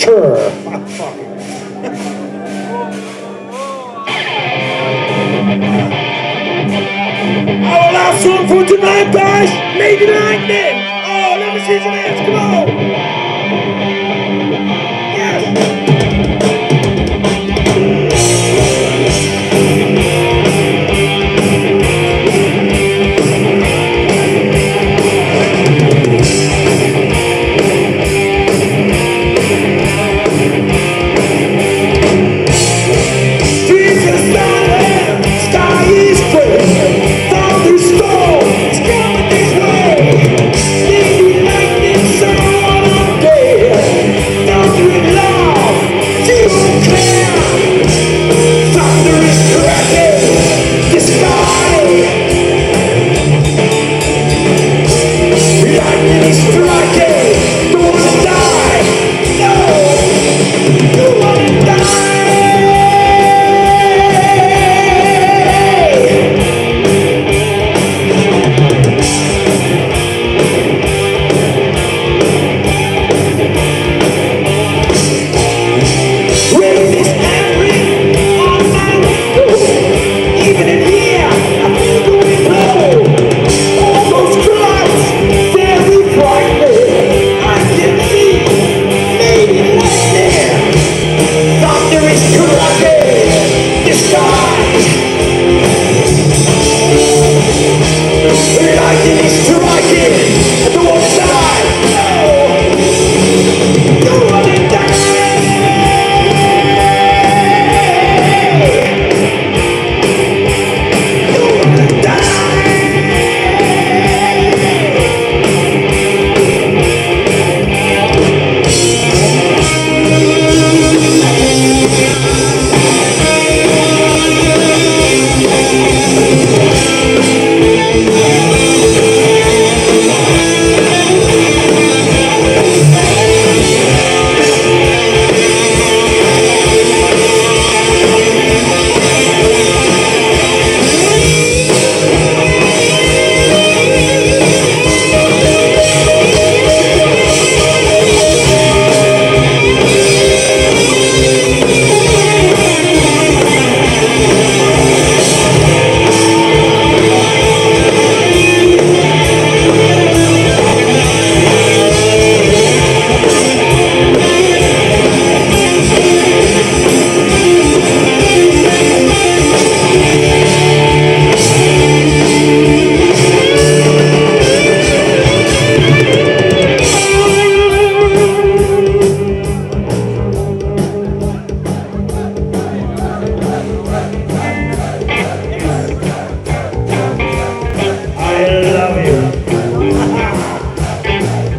teacher. I will have some for tonight, guys. Make it like this. Oh, let me see some hands. Come on. Yes.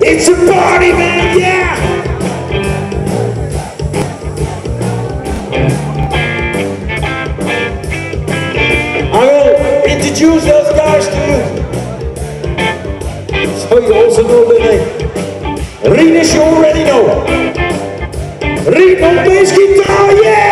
It's a party, man, yeah! I will introduce those guys to you. So you also know the name. Rinus, you already know. Rin on bass guitar, yeah!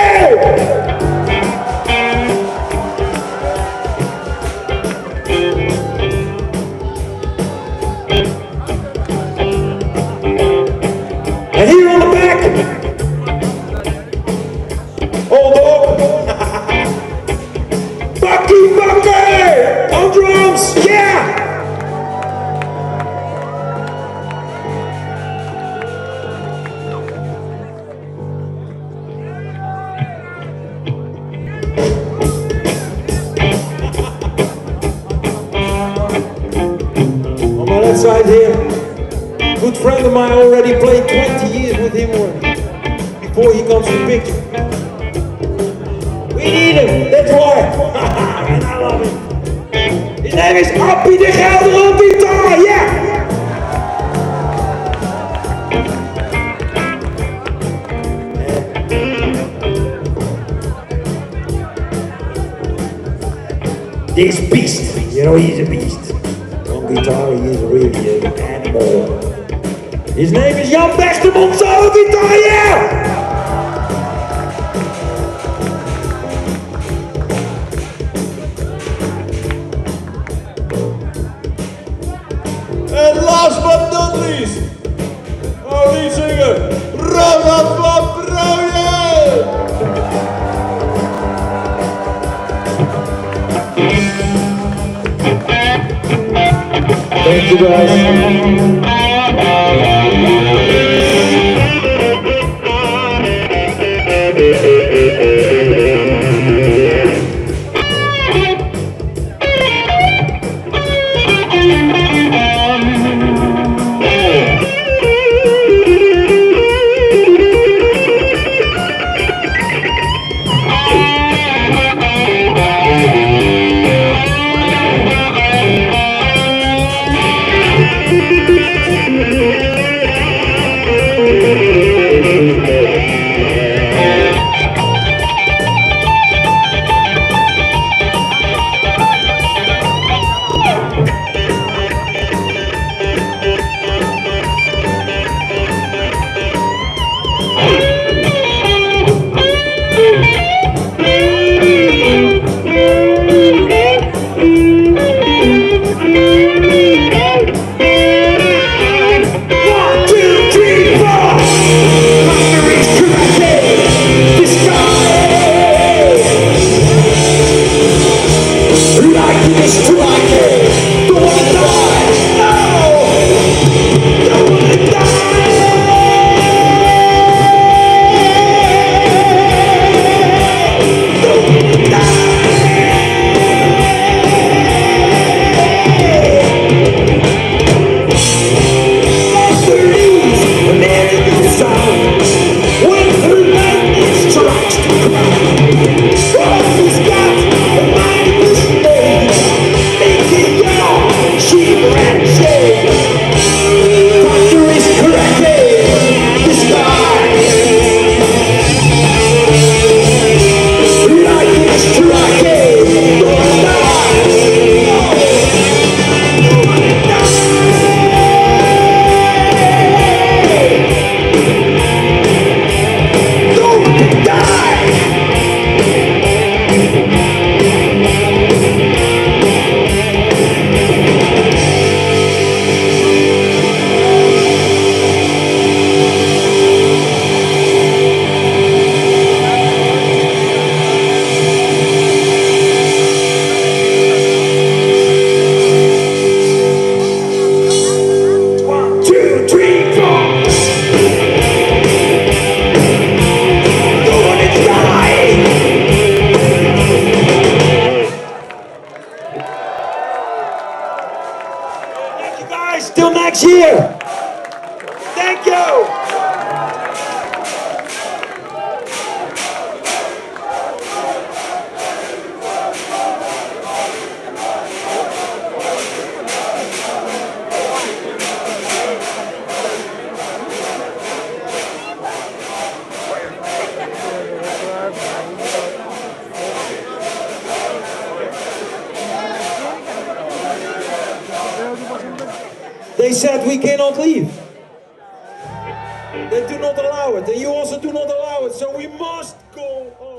And here on the back, old dog, Bucky on drums, yeah! On my left side here, good friend of mine, already played 20 years with him before he comes to the picture. We need him, that's why. And I love him. His name is Appie de Gelder on guitar, yeah! This beast, you know, he's a beast. On guitar, he is really an animal. His name is Jan Westerman, solo guitar, yeah! And last but not least, our lead singer, Ronald. Till next year. Thank you. They said we cannot leave. They do not allow it, and you also do not allow it, so we must go on.